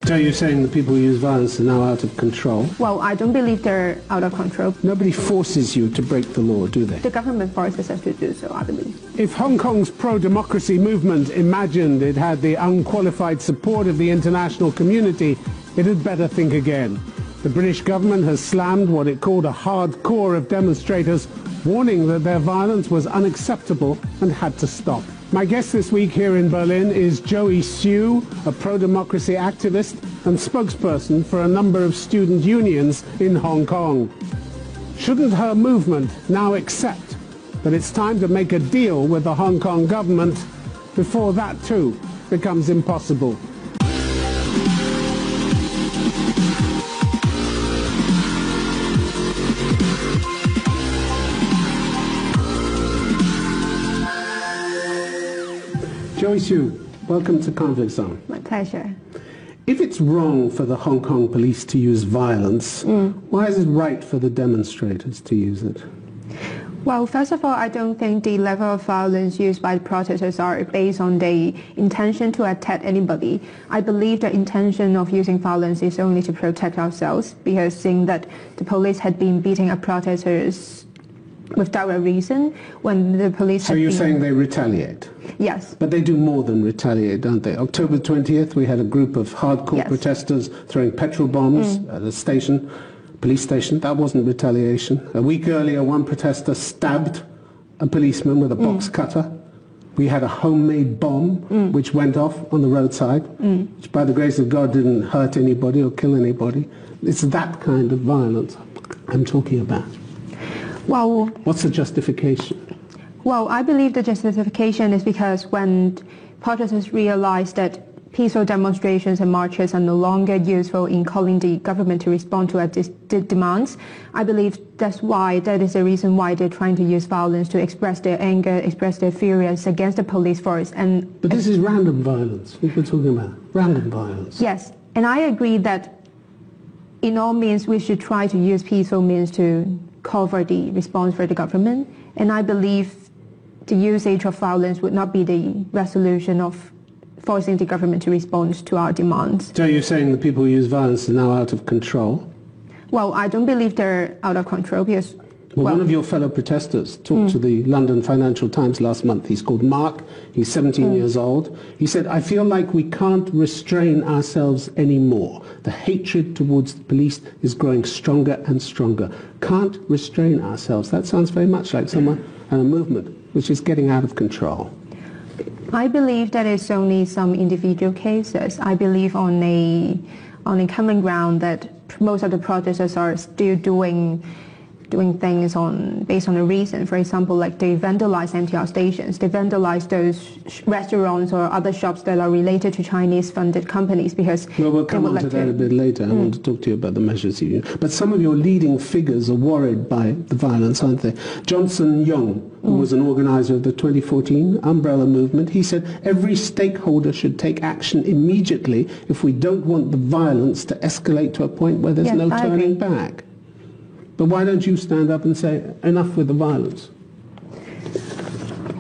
So you're saying the people who use violence are now out of control? Well, I don't believe they're out of control. Nobody forces you to break the law, do they? The government forces us to do so, I believe. If Hong Kong's pro-democracy movement imagined it had the unqualified support of the international community, it had better think again. The British government has slammed what it called a hard core of demonstrators, warning that their violence was unacceptable and had to stop. My guest this week here in Berlin is Joey Siu, a pro-democracy activist and spokesperson for a number of student unions in Hong Kong. Shouldn't her movement now accept that it's time to make a deal with the Hong Kong government before that too becomes impossible? Joey Siu, welcome to Conflict Zone. My pleasure. If it's wrong for the Hong Kong police to use violence, why is it right for the demonstrators to use it? Well, first of all, I don't think the level of violence used by the protesters are based on the intention to attack anybody. I believe the intention of using violence is only to protect ourselves, because seeing that the police had been beating up protesters without a reason when the police So you're saying they retaliate? Yes. But they do more than retaliate, don't they? October 20th, we had a group of hardcore protesters throwing petrol bombs at a station, police station. That wasn't retaliation. A week earlier, one protester stabbed a policeman with a box cutter. We had a homemade bomb which went off on the roadside, which by the grace of God didn't hurt anybody or kill anybody. It's that kind of violence I'm talking about. Well, what's the justification? Well, I believe the justification is because when protesters realize that peaceful demonstrations and marches are no longer useful in calling the government to respond to their demands, I believe that is the reason why they're trying to use violence to express their anger, express their furious against the police force. But this is random violence we're talking about, random violence. Yes, and I agree that in all means we should try to use peaceful means to call for the response for the government, and I believe the usage of violence would not be the resolution of forcing the government to respond to our demands. So you're saying the people who use violence are now out of control? Well, I don't believe they're out of control because... Well, one of your fellow protesters talked to the London Financial Times last month. He's called Mark. He's 17 years old. He said, I feel like we can't restrain ourselves anymore. The hatred towards the police is growing stronger and stronger. Can't restrain ourselves. That sounds very much like someone and a movement which is getting out of control. I believe that it's only some individual cases. I believe on a common ground that most of the protesters are still doing things based on a reason. For example, like they vandalize MTR stations, they vandalize those restaurants or other shops that are related to Chinese-funded companies because... Well, we'll come on to that a bit later. I want to talk to you about the measures you use. But some of your leading figures are worried by the violence, aren't they? Johnson Young, who was an organizer of the 2014 Umbrella Movement, he said every stakeholder should take action immediately if we don't want the violence to escalate to a point where there's no turning back. But why don't you stand up and say, enough with the violence?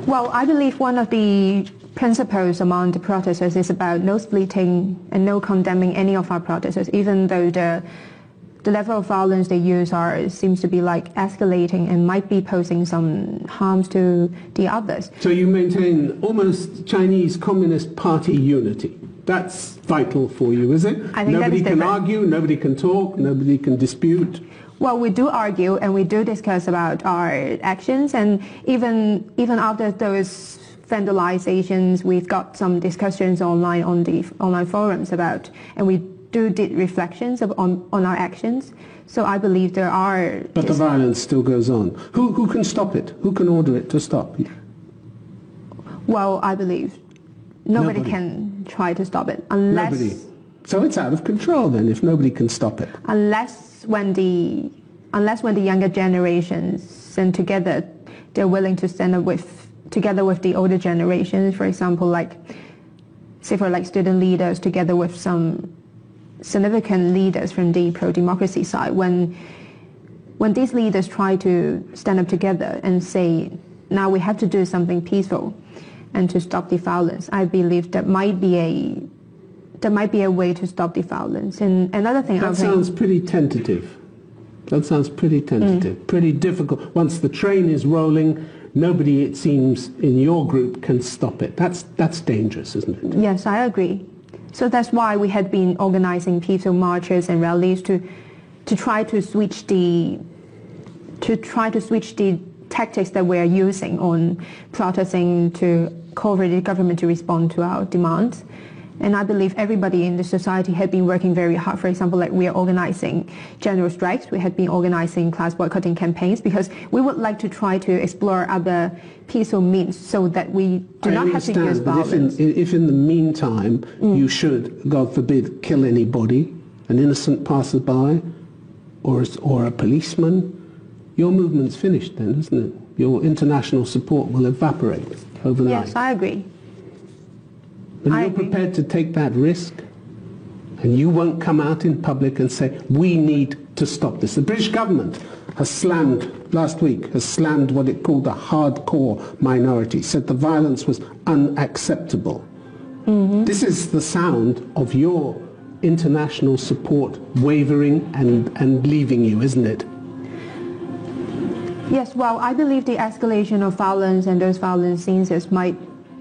Well, I believe one of the principles among the protesters is about no splitting and no condemning any of our protesters, even though the level of violence they use seems to be like escalating and might be posing some harms to the others. So you maintain almost Chinese Communist Party unity. That's vital for you, is it? I think nobody can argue, nobody can talk, nobody can dispute. Well, we do argue and we do discuss about our actions, and even after those vandalizations, we've got some discussions online on the online forums about, and we did reflections on our actions. So I believe there are... But the violence still goes on. Who can stop it? Who can order it to stop? Well, I believe nobody can try to stop it unless... Nobody. So it's out of control then if nobody can stop it. Unless when the younger generations and together they're willing to stand up together with the older generations, for example, like student leaders together with some significant leaders from the pro-democracy side. When these leaders try to stand up together and say, now we have to do something peaceful and to stop the violence, I believe that might be there might be a way to stop the violence. And another thing, that sounds pretty tentative. That sounds pretty tentative, pretty difficult. Once the train is rolling, nobody, it seems, in your group can stop it. That's dangerous, isn't it? Yes, I agree. So that's why we had been organizing peaceful marches and rallies to try to switch the tactics that we are using on protesting to call for the government to respond to our demands. And I believe everybody in the society had been working very hard. For example, like we are organizing general strikes. We had been organizing class boycotting campaigns because we would like to try to explore other peaceful means so that we do not have to use violence. If in the meantime you should, God forbid, kill anybody, an innocent passerby or a policeman, your movement's finished then, isn't it? Your international support will evaporate overnight. Yes, I agree. And you're prepared to take that risk, and you won't come out in public and say, we need to stop this. The British government has slammed, last week, has slammed what it called a hardcore minority, said the violence was unacceptable. This is the sound of your international support wavering and leaving you, isn't it? Yes, well, I believe the escalation of violence and those violent scenes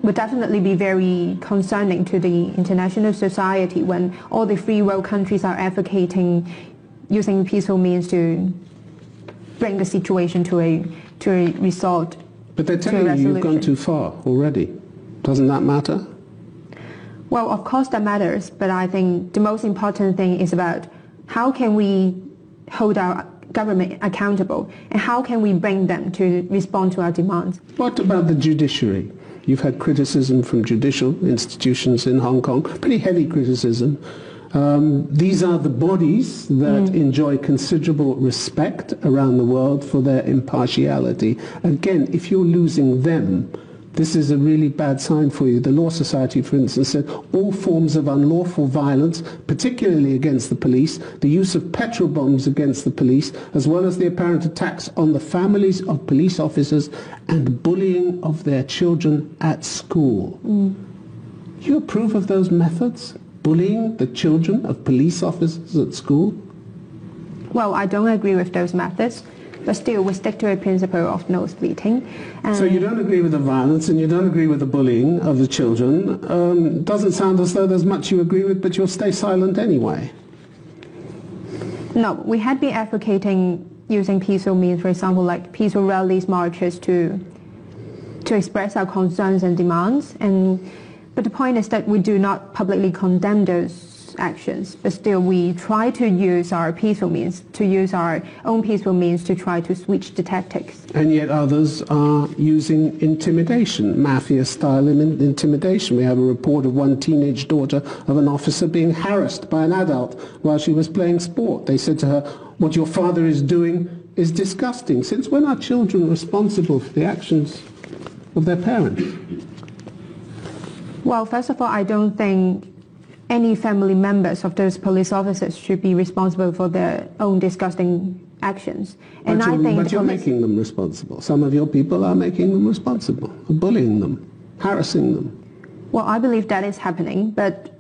would definitely be very concerning to the international society when all the free world countries are advocating using peaceful means to bring the situation to a result. But they're telling you you've gone too far already. Doesn't that matter? Well, of course that matters, but I think the most important thing is about how can we hold our government accountable and how can we bring them to respond to our demands. What about the judiciary? You've had criticism from judicial institutions in Hong Kong, pretty heavy criticism. These are the bodies that enjoy considerable respect around the world for their impartiality. Again, if you're losing them, this is a really bad sign for you. The Law Society, for instance, said all forms of unlawful violence, particularly against the police, the use of petrol bombs against the police, as well as the apparent attacks on the families of police officers and bullying of their children at school. Do you approve of those methods? Bullying the children of police officers at school? Well, I don't agree with those methods. But still, we stick to a principle of no splitting. So you don't agree with the violence and you don't agree with the bullying of the children. Doesn't sound as though there's much you agree with, but you'll stay silent anyway. No, we had been advocating using peaceful means, for example, like peaceful rallies, marches to express our concerns and demands. But the point is that we do not publicly condemn those actions, but still we try to use our peaceful means, to use our own peaceful means to try to switch the tactics. And yet others are using intimidation, mafia-style intimidation. We have a report of one teenage daughter of an officer being harassed by an adult while she was playing sport. They said to her, what your father is doing is disgusting. Since when are children responsible for the actions of their parents? Well, first of all, I don't think any family members of those police officers should be responsible for their own disgusting actions. And but you're making them responsible. Some of your people are making them responsible, bullying them, harassing them. Well, I believe that is happening, but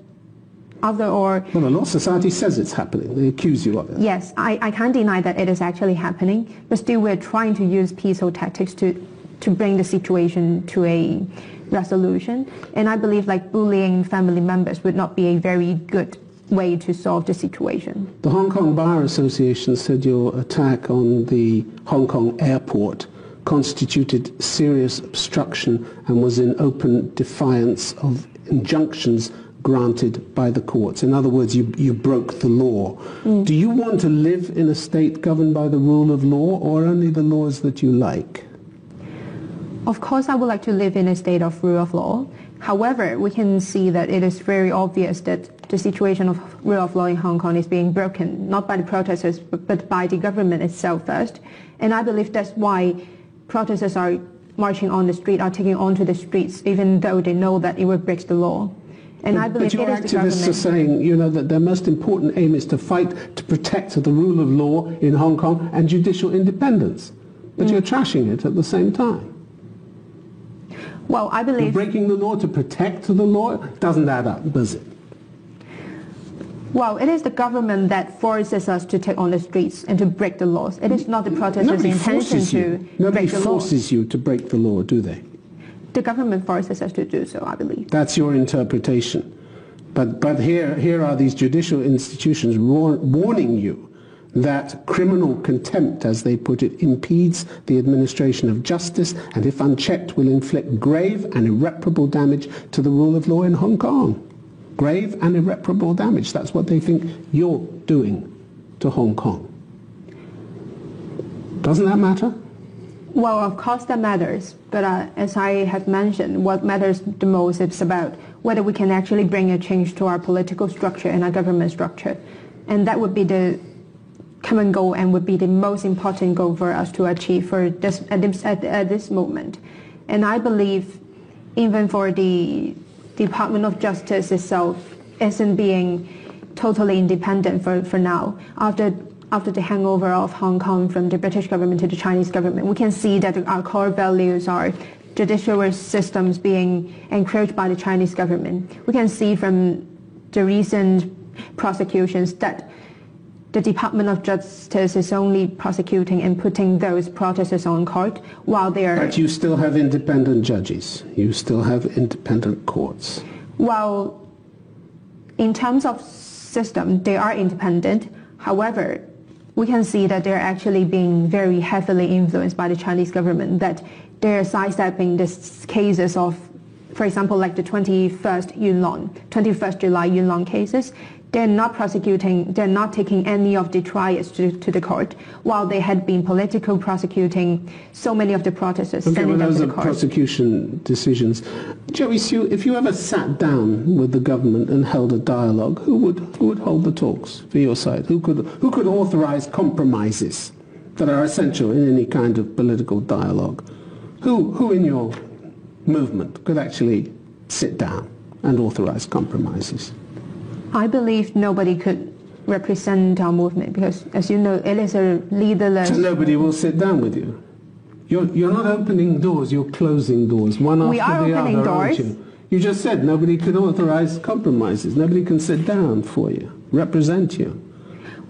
Well, the Law Society says it's happening. They accuse you of it. Yes, I can't deny that it is actually happening, but still we're trying to use peaceful tactics to bring the situation to a resolution. And I believe like bullying family members would not be a very good way to solve the situation. The Hong Kong Bar Association said your attack on the Hong Kong airport constituted serious obstruction and was in open defiance of injunctions granted by the courts. In other words, you broke the law. Do you want to live in a state governed by the rule of law or only the laws that you like? Of course, I would like to live in a state of rule of law. However, we can see that it is very obvious that the situation of rule of law in Hong Kong is being broken, not by the protesters, but by the government itself first. And I believe that's why protesters are marching on the street, are taking onto the streets, even though they know that it will break the law. And I believe but your activists are saying, you know, that their most important aim is to fight to protect the rule of law in Hong Kong and judicial independence. But you're trashing it at the same time. Well, I believe... You're breaking the law to protect the law? It doesn't add up, does it? Well, it is the government that forces us to take on the streets and to break the laws. It is not the protesters' intention to break the law. Nobody forces you to break the law, do they? The government forces us to do so, I believe. That's your interpretation. But here are these judicial institutions warning you that criminal contempt, as they put it, impedes the administration of justice and, if unchecked, will inflict grave and irreparable damage to the rule of law in Hong Kong. Grave and irreparable damage. That's what they think you're doing to Hong Kong. Doesn't that matter? Well, of course that matters. But as I have mentioned, what matters the most is about whether we can actually bring a change to our political structure and our government structure. And that would be the common goal and would be the most important goal for us to achieve for this, at this moment. And I believe even for the Department of Justice itself isn't being totally independent for now. After the hangover of Hong Kong from the British government to the Chinese government, we can see that our core values are judicial systems being encroached by the Chinese government. We can see from the recent prosecutions that the Department of Justice is only prosecuting and putting those protesters on court while they are... But you still have independent judges. You still have independent courts. Well, in terms of system, they are independent. However, we can see that they're actually being very heavily influenced by the Chinese government, that they're sidestepping the cases of, for example, like the 21st July Yuen Long cases. They're not prosecuting, they're not taking any of the trials to the court, while they had been political prosecuting so many of the protesters. Okay, well, those are prosecution decisions. Joey Siu, if you ever sat down with the government and held a dialogue, who would hold the talks for your side? Who could authorize compromises that are essential in any kind of political dialogue? Who in your movement could actually sit down and authorize compromises? I believe nobody could represent our movement because, as you know, it is a leaderless... So nobody will sit down with you? You're not opening doors, you're closing doors, one after the other, we are opening doors. Aren't you? You just said nobody could authorize compromises. Nobody can sit down for you, represent you.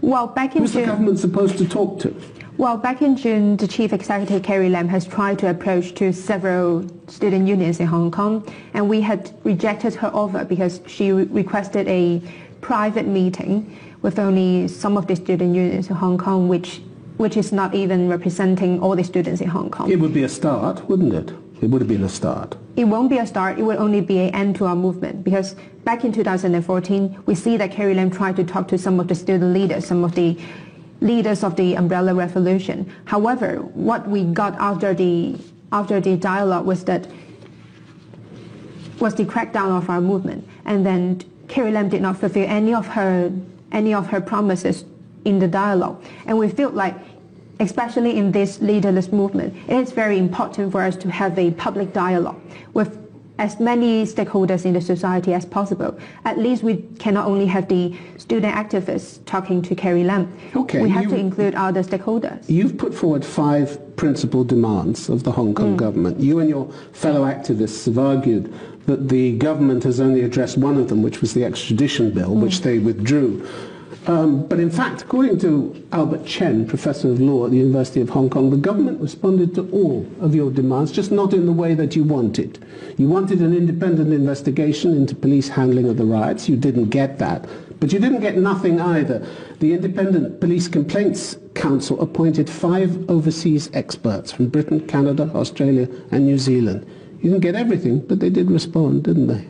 Well, back in Who's the government supposed to talk to? Well, back in June, the Chief Executive Carrie Lam has tried to approach to several student unions in Hong Kong, and we had rejected her offer because she requested a private meeting with only some of the student unions in Hong Kong, which is not even representing all the students in Hong Kong. It would be a start, wouldn't it? It would have been a start. It won't be a start, it will only be an end to our movement, because back in 2014, we see that Carrie Lam tried to talk to some of the student leaders, some of the leaders of the Umbrella Revolution. However, what we got after the dialogue was the crackdown of our movement, and then Carrie Lam did not fulfill any of her promises in the dialogue. And we feel like, especially in this leaderless movement, it is very important for us to have a public dialogue with as many stakeholders in the society as possible. At least we cannot only have the student activists talking to Carrie Lam. Okay, we have to include other stakeholders. You've put forward 5 principal demands of the Hong Kong government. You and your fellow activists have argued that the government has only addressed one of them, which was the extradition bill, which they withdrew. But in fact, according to Albert Chen, Professor of Law at the University of Hong Kong, the government responded to all of your demands, just not in the way that you wanted. You wanted an independent investigation into police handling of the riots. You didn't get that. But you didn't get nothing either. The Independent Police Complaints Council appointed 5 overseas experts from Britain, Canada, Australia, and New Zealand. You didn't get everything, but they did respond, didn't they?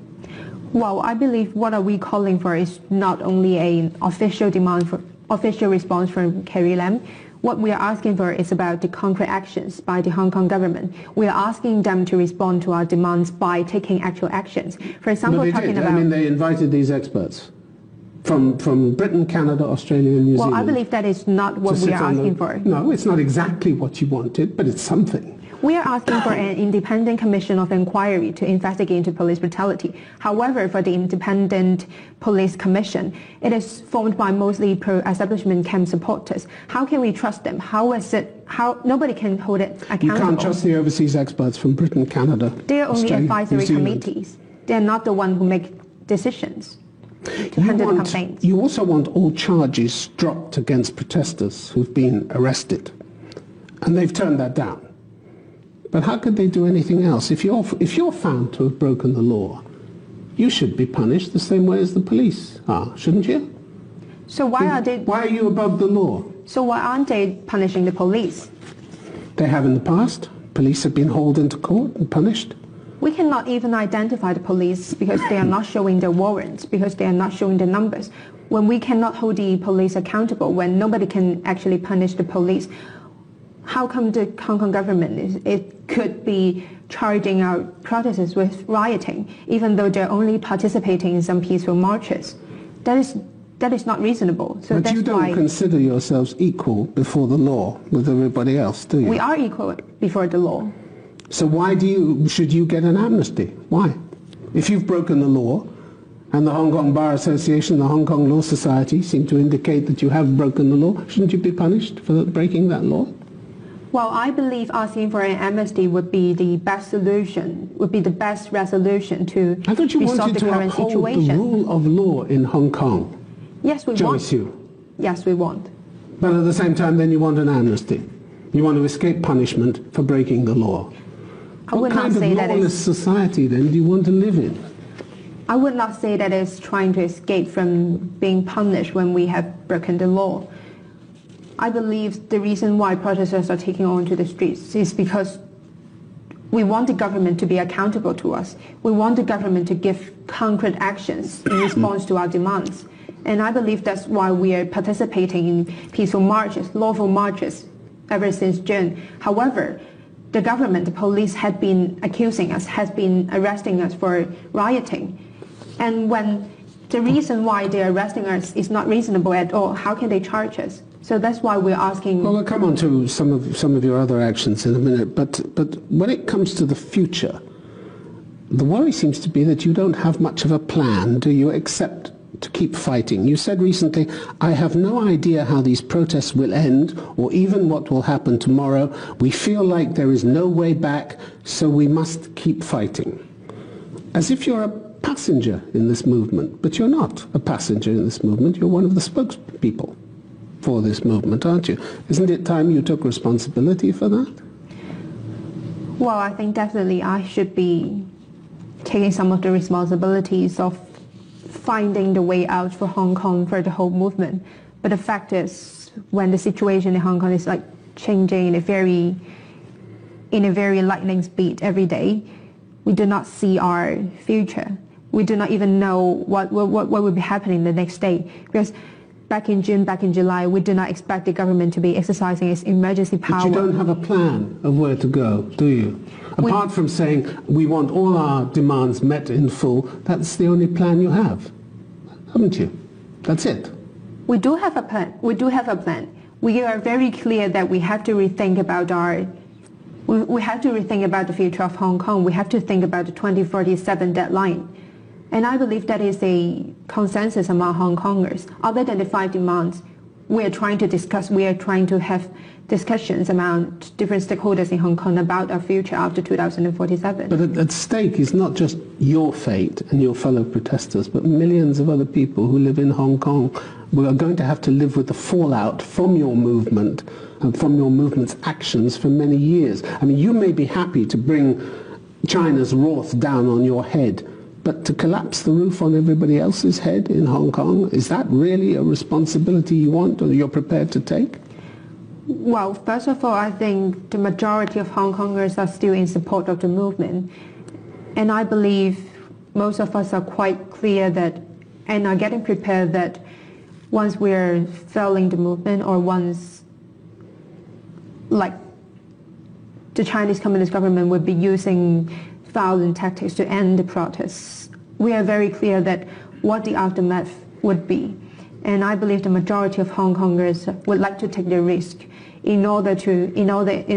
Well, I believe what are we calling for is not only an official demand for official response from Carrie Lam. What we are asking for is about the concrete actions by the Hong Kong government. We are asking them to respond to our demands by taking actual actions. For example, talking about... I mean, they invited these experts from Britain, Canada, Australia, and New Zealand. Well, I believe that is not what we are asking for. No, it's not exactly what you wanted, but it's something. We are asking for an independent commission of inquiry to investigate into police brutality. However, for the independent police commission, it is formed by mostly pro-establishment camp supporters. How can we trust them? How nobody can hold it accountable? You can't trust the overseas experts from Britain, Canada, They are only Australia, advisory committees. They are not the ones who make decisions. to handle the complaints. You also want all charges dropped against protesters who've been arrested, and they've turned that down. But how could they do anything else? If you're found to have broken the law, you should be punished the same way as the police are, shouldn't you? So why are you above the law? So why aren't they punishing the police? They have in the past. Police have been hauled into court and punished. We cannot even identify the police because they are not showing their warrants, because they are not showing the numbers. When we cannot hold the police accountable, when nobody can actually punish the police, how come the Hong Kong government it could be charging our protesters with rioting, even though they're only participating in some peaceful marches? That is not reasonable. So but that's you don't consider yourselves equal before the law with everybody else, do you? We are equal before the law. So why should you get an amnesty? Why? If you've broken the law, and the Hong Kong Bar Association, the Hong Kong Law Society seem to indicate that you have broken the law, shouldn't you be punished for breaking that law? Well, I believe asking for an amnesty would be the best solution, would be the best resolution to resolve the current situation. I thought you wanted to uphold the rule of law in Hong Kong. Yes, we want. Yes, we want. But at the same time, then you want an amnesty. You want to escape punishment for breaking the law. What kind of lawless society, then, do you want to live in? I would not say that it's trying to escape from being punished when we have broken the law. I believe the reason why protesters are taking on to the streets is because we want the government to be accountable to us. We want the government to give concrete actions in response to our demands. And I believe that's why we are participating in peaceful marches, lawful marches, ever since June. However, the government, the police had been accusing us, has been arresting us for rioting. And when the reason why they're arresting us is not reasonable at all, how can they charge us? So that's why we're asking... Well, we'll come on to some of your other actions in a minute, but when it comes to the future, the worry seems to be that you don't have much of a plan, do you, except to keep fighting. You said recently, I have no idea how these protests will end or even what will happen tomorrow. We feel like there is no way back, so we must keep fighting. As if you're a passenger in this movement, but you're not a passenger in this movement. You're one of the spokespeople for this movement, aren't you? Isn't it time you took responsibility for that? Well, I think definitely I should be taking some of the responsibilities of finding the way out for Hong Kong, for the whole movement. But the fact is, when the situation in Hong Kong is like changing in a very lightning speed every day, we do not see our future. We do not even know what will be happening the next day. Because back in June, back in July, we do not expect the government to be exercising its emergency power. But you don't have a plan of where to go, do you? Apart from saying we want all our demands met in full, that's the only plan you have, haven't you? That's it. We do have a plan. We do have a plan. We are very clear that we have to rethink about we have to rethink about the future of Hong Kong. We have to think about the 2047 deadline. And I believe that is a consensus among Hong Kongers. Other than the 5 demands, we are trying to discuss, we are trying to have discussions among different stakeholders in Hong Kong about our future after 2047. But at stake is not just your fate and your fellow protesters, but millions of other people who live in Hong Kong who are going to have to live with the fallout from your movement and from your movement's actions for many years. I mean, you may be happy to bring China's wrath down on your head, but to collapse the roof on everybody else's head in Hong Kong, is that really a responsibility you want or you're prepared to take? Well, first of all, I think the majority of Hong Kongers are still in support of the movement. And I believe most of us are quite clear that, and are getting prepared that once we're failing the movement or once, like, the Chinese Communist government would be using violent tactics to end the protests, we are very clear that what the aftermath would be. And I believe the majority of Hong Kongers would like to take the risk in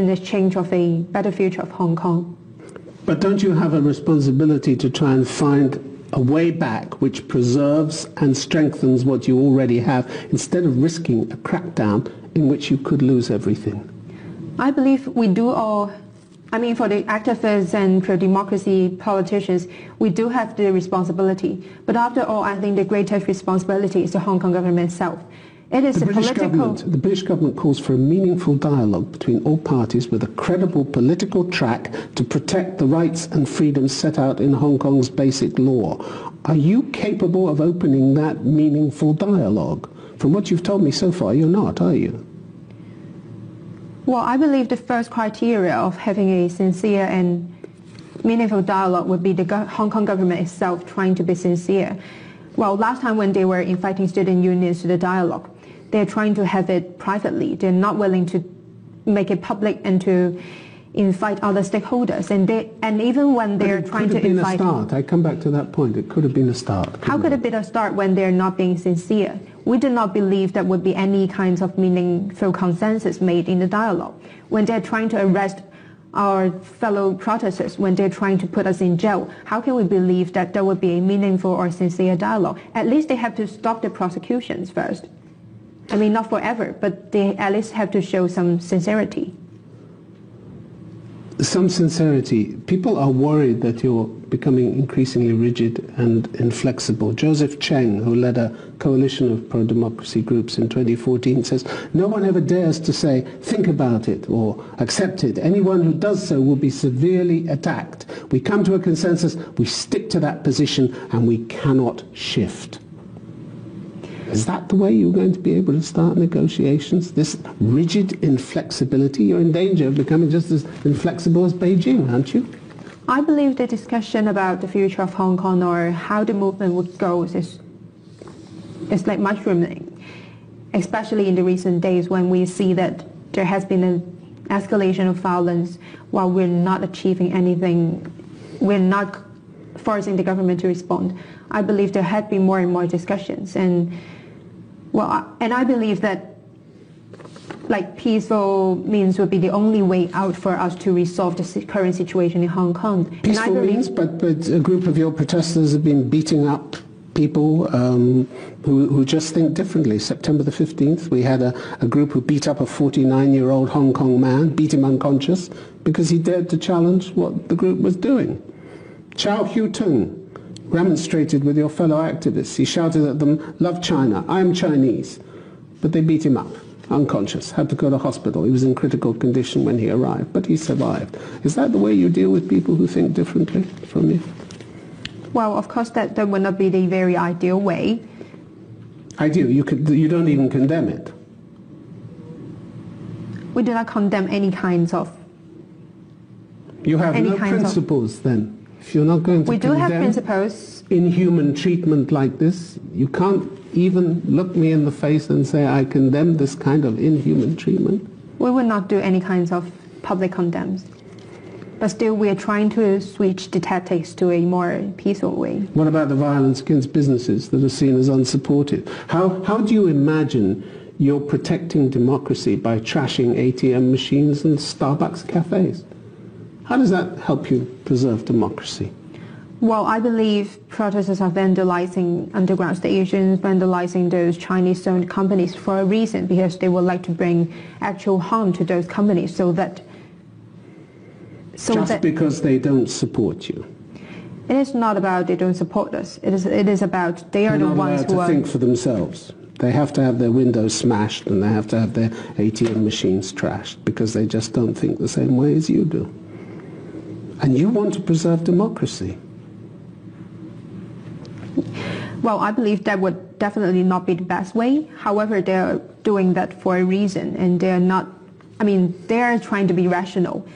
exchange of a better future of Hong Kong. But don't you have a responsibility to try and find a way back which preserves and strengthens what you already have, instead of risking a crackdown in which you could lose everything? I believe we do all I mean, for the activists and pro-democracy politicians, we do have the responsibility. But after all, I think the greatest responsibility is the Hong Kong government itself. It is The British government calls for a meaningful dialogue between all parties with a credible political track to protect the rights and freedoms set out in Hong Kong's basic law. Are you capable of opening that meaningful dialogue? From what you've told me so far, you're not, are you? Well, I believe the first criteria of having a sincere and meaningful dialogue would be the Hong Kong government itself trying to be sincere. Well, last time when they were inviting student unions to the dialogue, they're trying to have it privately. They're not willing to make it public and to invite other stakeholders. And even when they're trying to invite... It could have been a start. I come back to that point. It could have been a start. How could it be a start when they're not being sincere? We do not believe there would be any kinds of meaningful consensus made in the dialogue. When they're trying to arrest our fellow protesters, when they're trying to put us in jail, how can we believe that there would be a meaningful or sincere dialogue? At least they have to stop the prosecutions first. I mean, not forever, but they at least have to show some sincerity. Some sincerity. People are worried that you're becoming increasingly rigid and inflexible. Joseph Cheng, who led a coalition of pro-democracy groups in 2014, says, no one ever dares to say, think about it or accept it. Anyone who does so will be severely attacked. We come to a consensus, we stick to that position, and we cannot shift. Is that the way you're going to be able to start negotiations? This rigid inflexibility? You're in danger of becoming just as inflexible as Beijing, aren't you? I believe the discussion about the future of Hong Kong or how the movement would go is like mushrooming, especially in the recent days when we see that there has been an escalation of violence while we're not achieving anything, we're not forcing the government to respond. I believe there had been more and more discussions, and I believe that like peaceful means would be the only way out for us to resolve the current situation in Hong Kong. Peaceful means, but a group of your protesters have been beating up people who just think differently. September the 15th, we had a group who beat up a 49-year-old Hong Kong man, beat him unconscious because he dared to challenge what the group was doing. Chow Hu-tung remonstrated with your fellow activists. He shouted at them, love China, I am Chinese. But they beat him up, unconscious, had to go to hospital. He was in critical condition when he arrived, but he survived. Is that the way you deal with people who think differently from you? Well, of course, that would not be the very ideal way. Ideal? You don't even condemn it? We do not condemn any kinds of... You have no principles then? If you're not going to we do have principles. Inhuman treatment like this, you can't even look me in the face and say, I condemn this kind of inhuman treatment? We will not do any kinds of public condemns. But still, we are trying to switch the tactics to a more peaceful way. What about the violence against businesses that are seen as unsupported? How do you imagine you're protecting democracy by trashing ATM machines and Starbucks cafes? How does that help you preserve democracy? Well, I believe protesters are vandalizing underground stations, vandalizing those Chinese-owned companies for a reason, because they would like to bring actual harm to those companies because they don't support you. It is not about they don't support us. It is about they are the ones who are think for themselves. They have to have their windows smashed and they have to have their ATM machines trashed because they just don't think the same way as you do. And you want to preserve democracy. Well, I believe that would definitely not be the best way. However, they're doing that for a reason, and they're not, they're trying to be rational.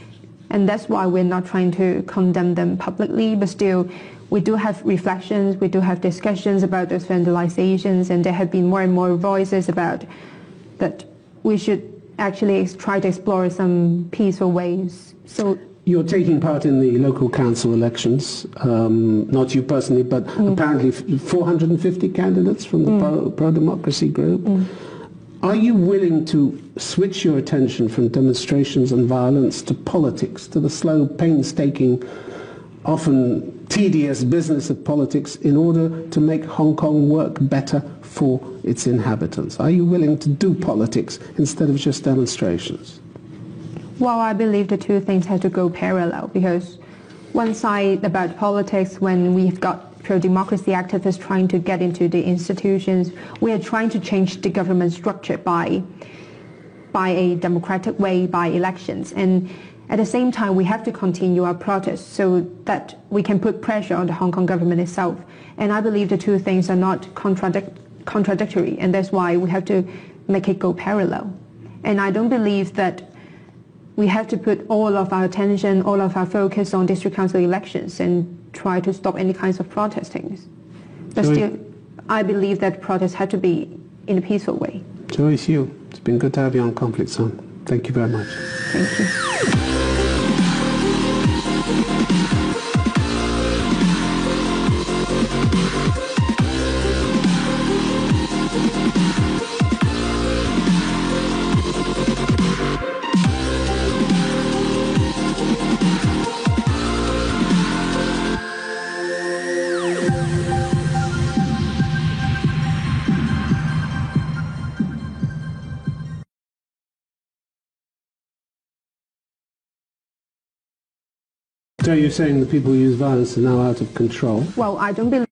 And that's why we're not trying to condemn them publicly, but still, we do have reflections, we do have discussions about those vandalizations, and there have been more and more voices about that we should actually try to explore some peaceful ways. So you're taking part in the local council elections, not you personally, but apparently 450 candidates from the pro-democracy group. Are you willing to switch your attention from demonstrations and violence to politics, to the slow, painstaking, often tedious business of politics in order to make Hong Kong work better for its inhabitants? Are you willing to do politics instead of just demonstrations? Well, I believe the two things have to go parallel, because one side about politics, when we've got pro-democracy activists trying to get into the institutions, we are trying to change the government structure by a democratic way, by elections. And at the same time, we have to continue our protests so that we can put pressure on the Hong Kong government itself. And I believe the two things are not contradictory, and that's why we have to make it go parallel. And I don't believe that we have to put all of our attention, all of our focus on district council elections and try to stop any kinds of protesting. But still, I believe that protests have to be in a peaceful way. Joey Hsu, it's been good to have you on Conflict Zone. Thank you very much. Thank you. So you're saying the people who use violence are now out of control? Well, I don't believe